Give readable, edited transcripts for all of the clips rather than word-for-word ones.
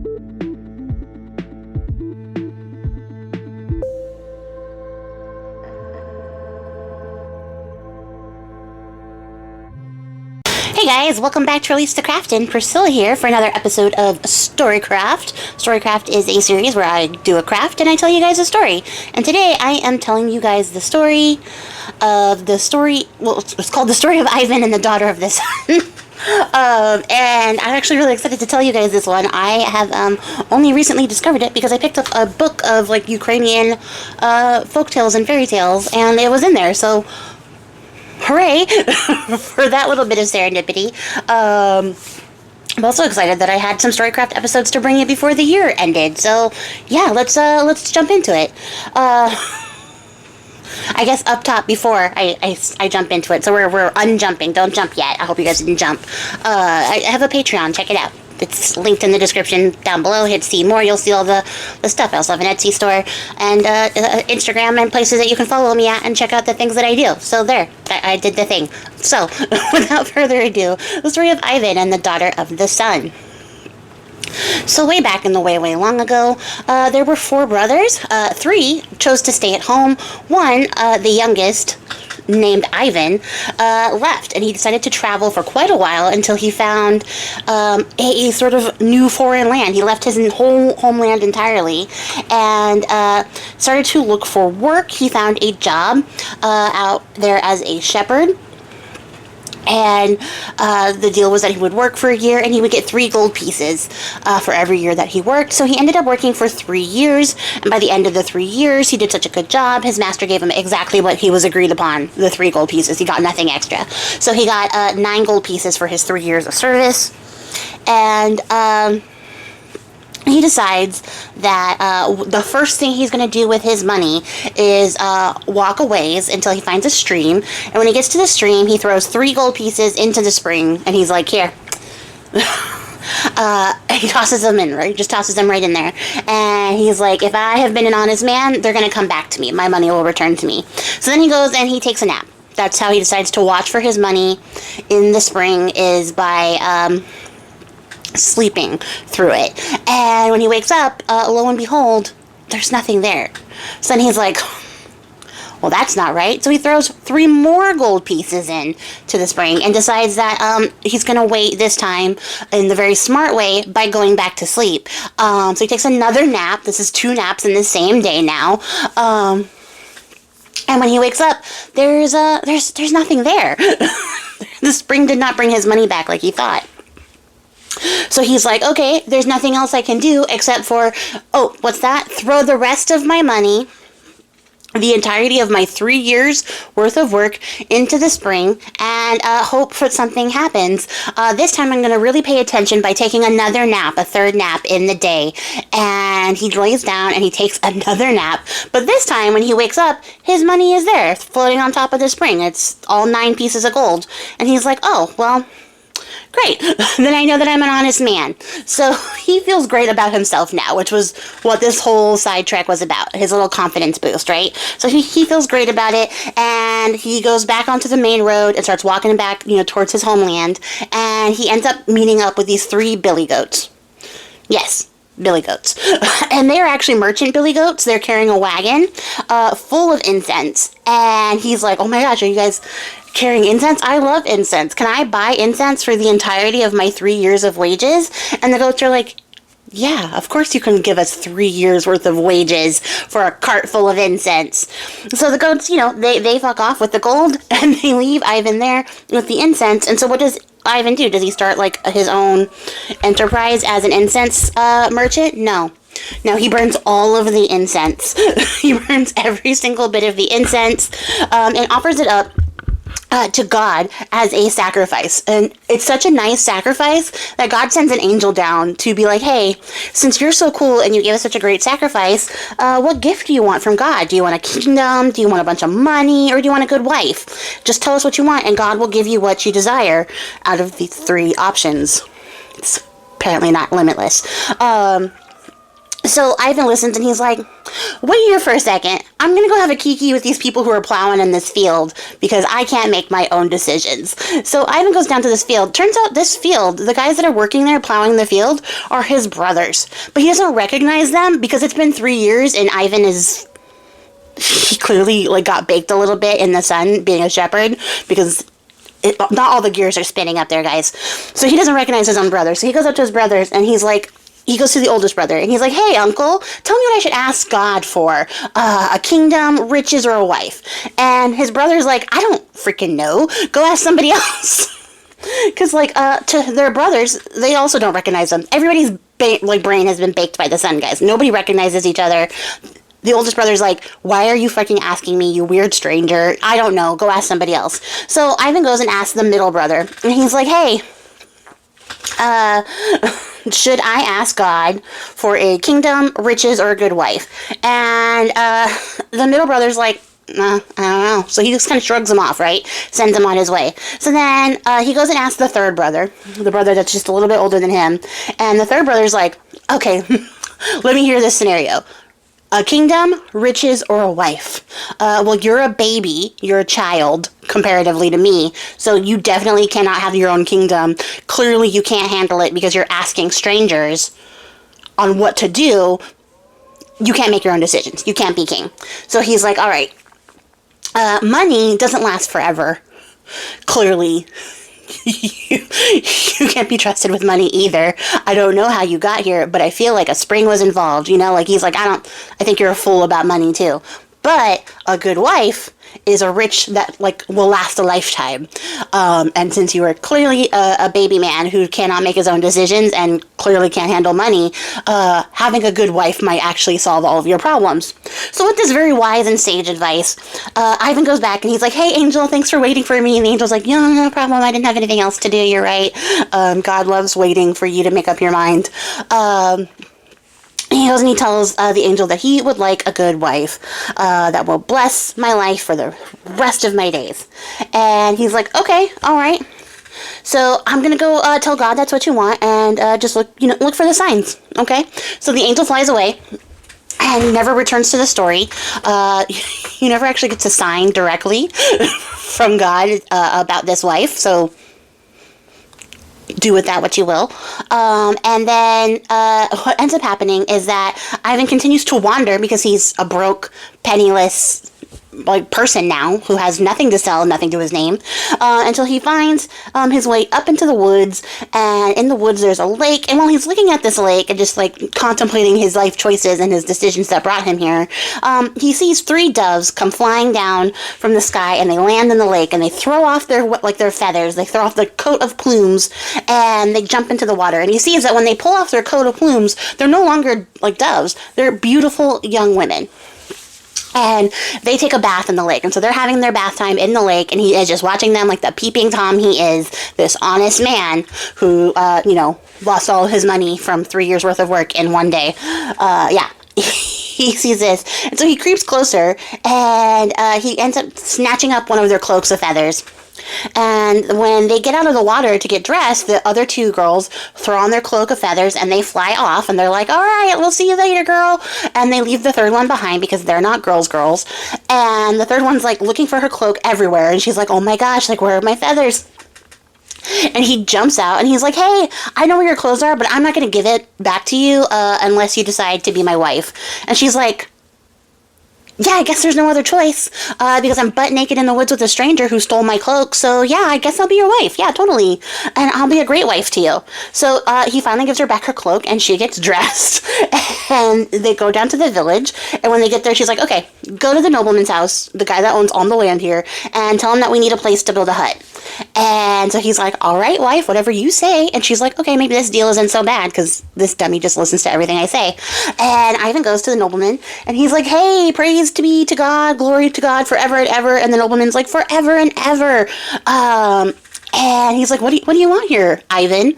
Hey guys, welcome back to releasethecraftin. Priscilla here for another episode of Storycraft. Storycraft is a series where I do a craft and I tell you guys a story. And today I am telling you guys the story of it's called The Story of Ivan and the Daughter of the Sun. And I'm actually really excited to tell you guys this one. I have only recently discovered it because I picked up a book of like Ukrainian folk tales and fairy tales, and it was in there, so hooray for that little bit of serendipity. I'm also excited that I had some Storycraft episodes to bring you before the year ended. So yeah, let's jump into it. I guess up top before I jump into it. So we're unjumping. Don't jump yet. I hope you guys didn't jump. I have a Patreon. Check it out. It's linked in the description down below. Hit see more. You'll see all the stuff. I also have an Etsy store and Instagram and places that you can follow me at and check out the things that I do. So there, I did the thing. So without further ado, the story of Ivan and the Daughter of the Sun. So way back in the way long ago, there were 4 brothers. 3 chose to stay at home. 1, the youngest, named Ivan, left, and he decided to travel for quite a while until he found a sort of new foreign land. He left his whole homeland entirely and started to look for work. He found a job out there as a shepherd. And the deal was that he would work for a year and he would get 3 gold pieces for every year that he worked. So he ended up working for 3 years. And by the end of the 3 years, he did such a good job. His master gave him exactly what he was agreed upon, the 3 gold pieces. He got nothing extra. So he got 9 gold pieces for his 3 years of service. And he decides that the first thing he's going to do with his money is walk a ways until he finds a stream. And when he gets to the stream, he throws 3 gold pieces into the spring. And he's like, here. He tosses them in, right? Just tosses them right in there. And he's like, if I have been an honest man, they're going to come back to me. My money will return to me. So then he goes and he takes a nap. That's how he decides to watch for his money in the spring, is by sleeping through it. And when he wakes up, lo and behold, there's nothing there. So then he's like, well, that's not right. So he throws 3 more gold pieces in to the spring and decides that he's going to wait this time in the very smart way by going back to sleep. So he takes another nap. This is 2 naps in the same day now. And when he wakes up, there's nothing there. The spring did not bring his money back like he thought. So he's like, okay, there's nothing else I can do except for, oh, what's that? Throw the rest of my money, the entirety of my 3 years worth of work, into the spring and hope for something happens. This time I'm going to really pay attention by taking another nap, a 3rd nap in the day. And he lays down and he takes another nap. But this time when he wakes up, his money is there, floating on top of the spring. It's all 9 pieces of gold. And he's like, oh, well, great. Then I know that I'm an honest man. So he feels great about himself now, which was what this whole sidetrack was about. His little confidence boost, right? So he feels great about it, and he goes back onto the main road and starts walking back, towards his homeland, and he ends up meeting up with these 3 billy goats. Yes, billy goats. And they're actually merchant billy goats. They're carrying a wagon full of incense. And he's like, oh my gosh, are you guys carrying incense? I love incense. Can I buy incense for the entirety of my 3 years of wages? And the goats are like, yeah, of course you can give us 3 years worth of wages for a cart full of incense. So the goats, they fuck off with the gold and they leave Ivan there with the incense. And so what does Ivan do? Does he start like his own enterprise as an incense merchant? No, he burns all of the incense. He burns every single bit of the incense and offers it up to God as a sacrifice. And it's such a nice sacrifice that God sends an angel down to be like, hey, since you're so cool and you gave us such a great sacrifice, what gift do you want from God? Do you want a kingdom? Do you want a bunch of money? Or do you want a good wife? Just tell us what you want and God will give you what you desire out of these 3 options. It's apparently not limitless. So Ivan listens and he's like, wait here for a second. I'm going to go have a kiki with these people who are plowing in this field because I can't make my own decisions. So Ivan goes down to this field. Turns out this field, the guys that are working there plowing the field are his brothers. But he doesn't recognize them because it's been 3 years and Ivan is... He clearly like got baked a little bit in the sun being a shepherd because... not all the gears are spinning up there, guys. So he doesn't recognize his own brother. So he goes up to his brothers and he's like... He goes to the oldest brother, and he's like, hey, uncle, tell me what I should ask God for. A kingdom, riches, or a wife? And his brother's like, I don't freaking know. Go ask somebody else. Because, like, to their brothers, they also don't recognize them. Everybody's, brain has been baked by the sun, guys. Nobody recognizes each other. The oldest brother's like, why are you fucking asking me, you weird stranger? I don't know. Go ask somebody else. So Ivan goes and asks the middle brother, and he's like, hey, should I ask God for a kingdom, riches, or a good wife? And the middle brother's like, I don't know. So he just kind of shrugs him off, right? Sends him on his way. So then he goes and asks the third brother, the brother that's just a little bit older than him. And the third brother's like, okay, let me hear this scenario. A kingdom, riches, or a wife? Well, you're a baby. You're a child, comparatively to me. So you definitely cannot have your own kingdom. Clearly, you can't handle it because you're asking strangers on what to do. You can't make your own decisions. You can't be king. So he's like, all right. Money doesn't last forever. Clearly. You can't be trusted with money either. I don't know how you got here, but I feel like a spring was involved, you know, like he's like, I think you're a fool about money too. But a good wife is a rich that like will last a lifetime. And since you are clearly a baby man who cannot make his own decisions and clearly can't handle money, having a good wife might actually solve all of your problems. So with this very wise and sage advice, Ivan goes back and he's like, hey, Angel, thanks for waiting for me. And the Angel's like, yeah, no problem. I didn't have anything else to do. You're right. God loves waiting for you to make up your mind. He goes and he tells the angel that he would like a good wife that will bless my life for the rest of my days. And he's like, okay, all right. So I'm going to go tell God that's what you want and just look for the signs, okay? So the angel flies away and never returns to the story. You never actually get a sign directly from God about this wife, so... do with that what you will. And then what ends up happening is that Ivan continues to wander because he's a broke, penniless person now who has nothing to sell, nothing to his name, until he finds his way up into the woods. And in the woods there's a lake, and while he's looking at this lake and just like contemplating his life choices and his decisions that brought him here, he sees 3 doves come flying down from the sky, and they land in the lake, and they throw off their feathers, they throw off their coat of plumes, and they jump into the water. And he sees that when they pull off their coat of plumes, they're no longer like doves, they're beautiful young women. And they take a bath in the lake. And so they're having their bath time in the lake, and he is just watching them like the peeping Tom he is, this honest man who, lost all of his money from 3 years worth of work in one day. He sees this. And so he creeps closer, and he ends up snatching up one of their cloaks of feathers. And when they get out of the water to get dressed, the other 2 girls throw on their cloak of feathers and they fly off, and they're like, all right, we'll see you later, girl. And they leave the third one behind because they're not girls. And the third one's like looking for her cloak everywhere, and she's like, oh my gosh, like, where are my feathers? And he jumps out and he's like, hey, I know where your clothes are, but I'm not going to give it back to you unless you decide to be my wife. And she's like, yeah, I guess there's no other choice, because I'm butt naked in the woods with a stranger who stole my cloak, so yeah, I guess I'll be your wife, yeah, totally, and I'll be a great wife to you. So, he finally gives her back her cloak, and she gets dressed, and they go down to the village, and when they get there, she's like, okay, go to the nobleman's house, the guy that owns all the land here, and tell him that we need a place to build a hut. And so he's like, all right, wife, whatever you say. And she's like, okay, maybe this deal isn't so bad, because this dummy just listens to everything I say. And Ivan goes to the nobleman, and he's like, hey, praise to be to God, glory to God forever and ever. And the nobleman's like, forever and ever. And he's like, what do you want here, Ivan?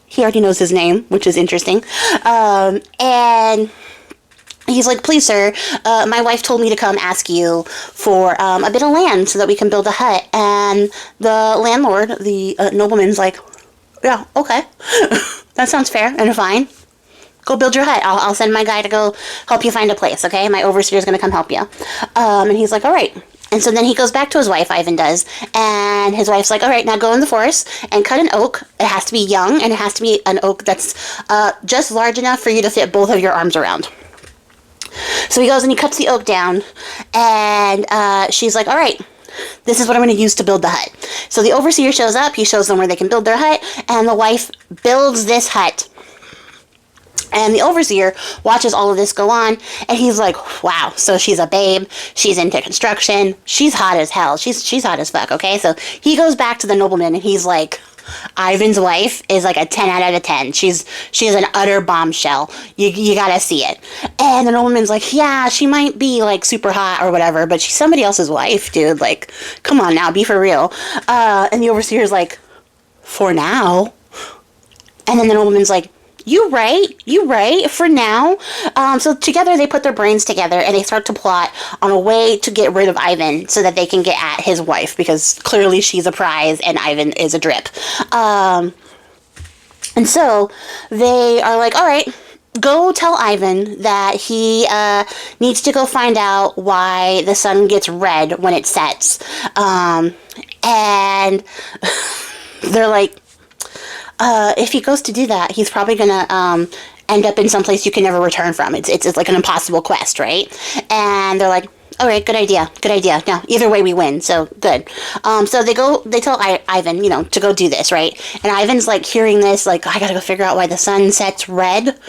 He already knows his name, which is interesting. And he's like, please, sir, my wife told me to come ask you for a bit of land so that we can build a hut. And the landlord, the nobleman's like, yeah, okay. That sounds fair and fine. Go build your hut. I'll send my guy to go help you find a place, okay? My overseer's going to come help you. And he's like, all right. And so then he goes back to his wife, Ivan does, and his wife's like, all right, now go in the forest and cut an oak. It has to be young, and it has to be an oak that's just large enough for you to fit both of your arms around. So he goes and he cuts the oak down, and she's like, all right, this is what I'm going to use to build the hut. So the overseer shows up, he shows them where they can build their hut, and the wife builds this hut. And the overseer watches all of this go on, and he's like, wow, so she's a babe, she's into construction, she's hot as hell, she's hot as fuck, okay? So he goes back to the nobleman, and he's like, Ivan's wife is like a 10 out of 10. She's an utter bombshell. You gotta see it. And the nobleman's like, yeah, she might be like super hot or whatever, but she's somebody else's wife, dude. Like, come on now, be for real. And the overseer's like, for now. And then the nobleman's like, you right, for now. So together they put their brains together and they start to plot on a way to get rid of Ivan so that they can get at his wife, because clearly she's a prize and Ivan is a drip. And so they are like, all right, go tell Ivan that he needs to go find out why the sun gets red when it sets. And they're like, if he goes to do that, he's probably gonna end up in some place you can never return from. It's like an impossible quest, right? And they're like, all right, good idea. No, either way we win, so good. So they tell Ivan, to go do this, right? And Ivan's like hearing this, like, I gotta go figure out why the sun sets red.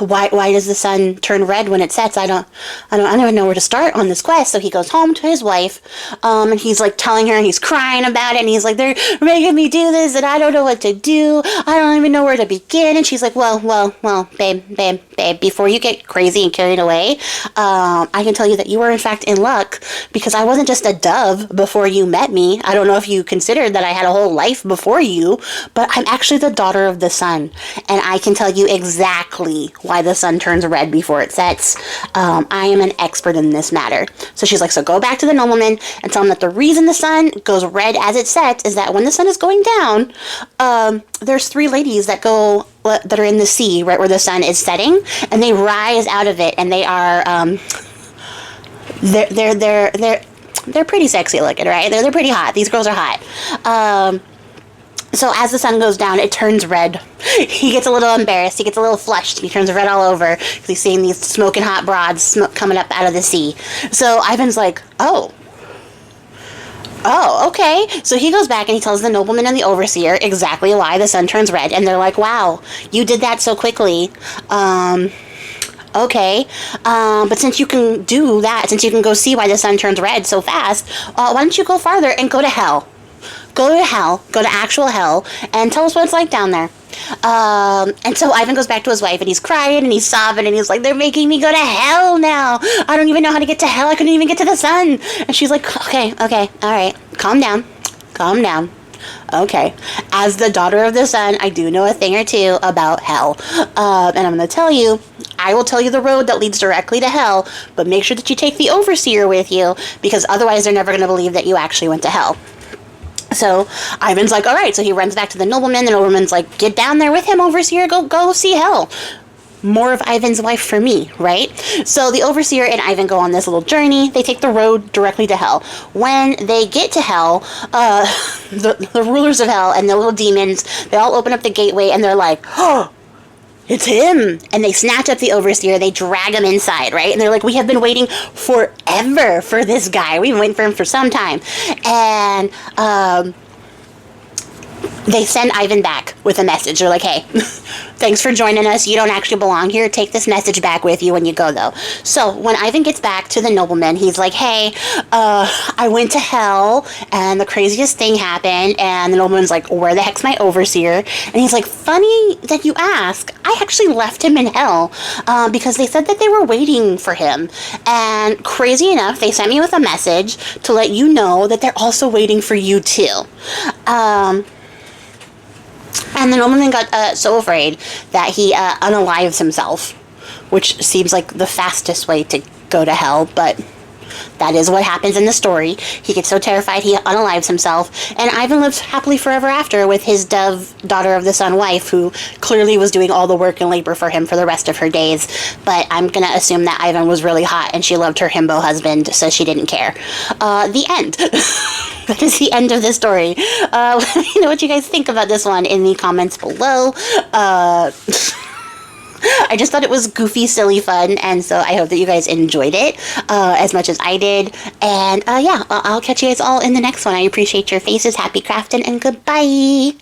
Why does the sun turn red when it sets? I don't even know where to start on this quest. So he goes home to his wife, and he's like telling her, and he's crying about it, and he's like, they're making me do this, and I don't know what to do. I don't even know where to begin. And she's like, well, babe, before you get crazy and carried away, I can tell you that you were in fact in luck, because I wasn't just a dove before you met me. I don't know if you considered that I had a whole life before you, but I'm actually the daughter of the sun, and I can tell you exactly why the sun turns red before it sets. I am an expert in this matter. So she's like, so go back to the nobleman and tell him that the reason the sun goes red as it sets is that when the sun is going down, there's 3 ladies that are in the sea right where the sun is setting, and they rise out of it, and they are they're pretty sexy looking, right? They're pretty hot. These girls are hot. So as the sun goes down, it turns red. He gets a little embarrassed. He gets a little flushed. He turns red all over because he's seeing these smoking hot broads coming up out of the sea. So Ivan's like, oh, okay. So he goes back and he tells the nobleman and the overseer exactly why the sun turns red. And they're like, wow, you did that so quickly. Okay. But since you can do that, since you can go see why the sun turns red so fast, why don't you go farther and go to hell? Go to actual hell, and tell us what it's like down there. And so Ivan goes back to his wife, and he's crying, and he's sobbing, and he's like, they're making me go to hell now. I don't even know how to get to hell. I couldn't even get to the sun. And she's like, okay, all right, calm down. Okay. As the daughter of the sun, I do know a thing or two about hell. And I'm going to tell you, I will tell you the road that leads directly to hell, but make sure that you take the overseer with you, because otherwise they're never going to believe that you actually went to hell. So Ivan's like, all right. So he runs back to the nobleman. The nobleman's like, get down there with him, overseer. Go see hell. More of Ivan's wife for me, right? So the overseer and Ivan go on this little journey. They take the road directly to hell. When they get to hell, the rulers of hell and the little demons, they all open up the gateway, and they're like, oh, it's him. And they snatch up the overseer. They drag him inside, right? And they're like, we have been waiting forever for this guy. We've been waiting for him for some time. And they send Ivan back with a message. They're like, hey, thanks for joining us. You don't actually belong here. Take this message back with you when you go, though. So when Ivan gets back to the nobleman, he's like, hey, I went to hell, and the craziest thing happened. And the nobleman's like, where the heck's my overseer? And he's like, funny that you ask. I actually left him in hell because they said that they were waiting for him. And crazy enough, they sent me with a message to let you know that they're also waiting for you, too. And the nobleman got so afraid that he unalives himself, which seems like the fastest way to go to hell, but That is what happens in the story. He gets so terrified he unalives himself, and Ivan lives happily forever after with his dove, daughter of the sun wife, who clearly was doing all the work and labor for him for the rest of her days. But I'm gonna assume that Ivan was really hot and she loved her himbo husband, so she didn't care. The end. That is the end of this story. Let me know what you guys think about this one in the comments below. I just thought it was goofy, silly fun, and so I hope that you guys enjoyed it as much as I did. And yeah, I'll catch you guys all in the next one. I appreciate your faces. Happy crafting, and goodbye!